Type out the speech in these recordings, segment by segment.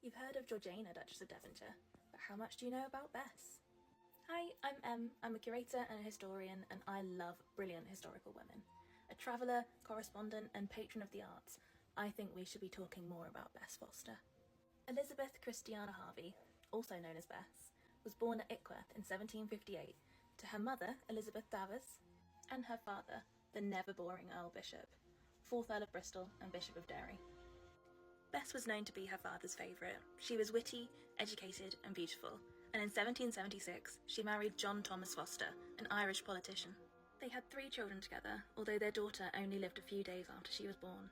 You've heard of Georgiana, Duchess of Devonshire, but how much do you know about Bess? Hi, I'm Em. I'm a curator and a historian, and I love brilliant historical women. A traveller, correspondent, and patron of the arts, I think we should be talking more about Bess Foster. Elizabeth Christiana Harvey, also known as Bess, was born at Ickworth in 1758 to her mother, Elizabeth Davers, and her father, the never-boring Earl Bishop, 4th Earl of Bristol and Bishop of Derry. Bess was known to be her father's favourite. She was witty, educated and beautiful, and in 1776 she married John Thomas Foster, an Irish politician. They had 3 children together, although their daughter only lived a few days after she was born,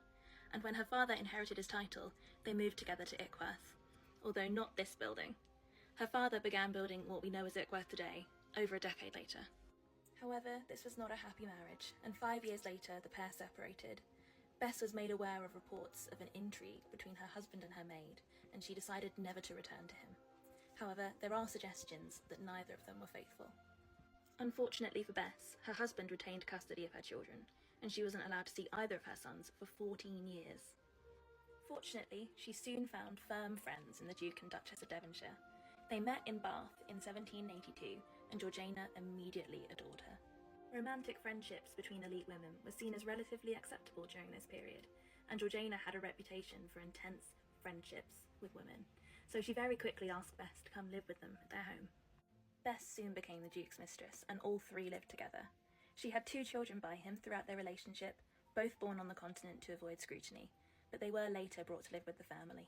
and when her father inherited his title, they moved together to Ickworth, although not this building. Her father began building what we know as Ickworth today, over a decade later. However, this was not a happy marriage, and 5 years later the pair separated. Bess was made aware of reports of an intrigue between her husband and her maid, and she decided never to return to him. However, there are suggestions that neither of them were faithful. Unfortunately for Bess, her husband retained custody of her children, and she wasn't allowed to see either of her sons for 14 years. Fortunately, she soon found firm friends in the Duke and Duchess of Devonshire. They met in Bath in 1782, and Georgiana immediately adored her. Romantic friendships between elite women were seen as relatively acceptable during this period, and Georgiana had a reputation for intense friendships with women, so she very quickly asked Bess to come live with them at their home. Bess soon became the Duke's mistress, and all 3 lived together. She had 2 children by him throughout their relationship, both born on the continent to avoid scrutiny, but they were later brought to live with the family.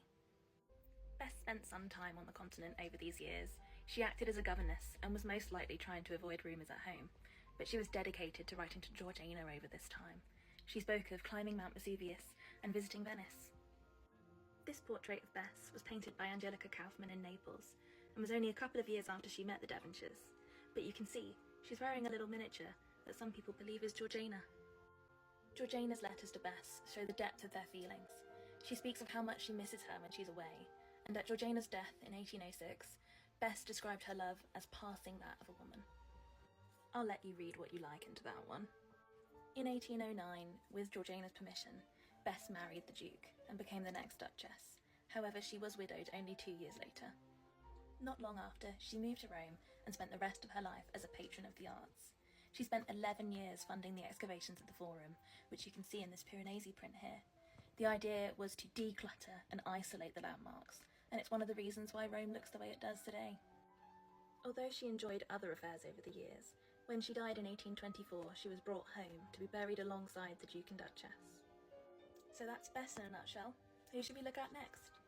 Bess spent some time on the continent over these years. She acted as a governess and was most likely trying to avoid rumours at home, but she was dedicated to writing to Georgiana over this time. She spoke of climbing Mount Vesuvius and visiting Venice. This portrait of Bess was painted by Angelica Kaufmann in Naples, and was only a couple of years after she met the Devonshires, but you can see she's wearing a little miniature that some people believe is Georgiana. Georgiana's letters to Bess show the depth of their feelings. She speaks of how much she misses her when she's away, and at Georgiana's death in 1806, Bess described her love as passing that of a woman. I'll let you read what you like into that one. In 1809, with Georgiana's permission, Bess married the Duke and became the next Duchess. However, she was widowed only 2 years later. Not long after, she moved to Rome and spent the rest of her life as a patron of the arts. She spent 11 years funding the excavations at the Forum, which you can see in this Piranesi print here. The idea was to declutter and isolate the landmarks, and it's one of the reasons why Rome looks the way it does today. Although she enjoyed other affairs over the years, when she died in 1824, she was brought home to be buried alongside the Duke and Duchess. So that's Bess in a nutshell. Who should we look at next?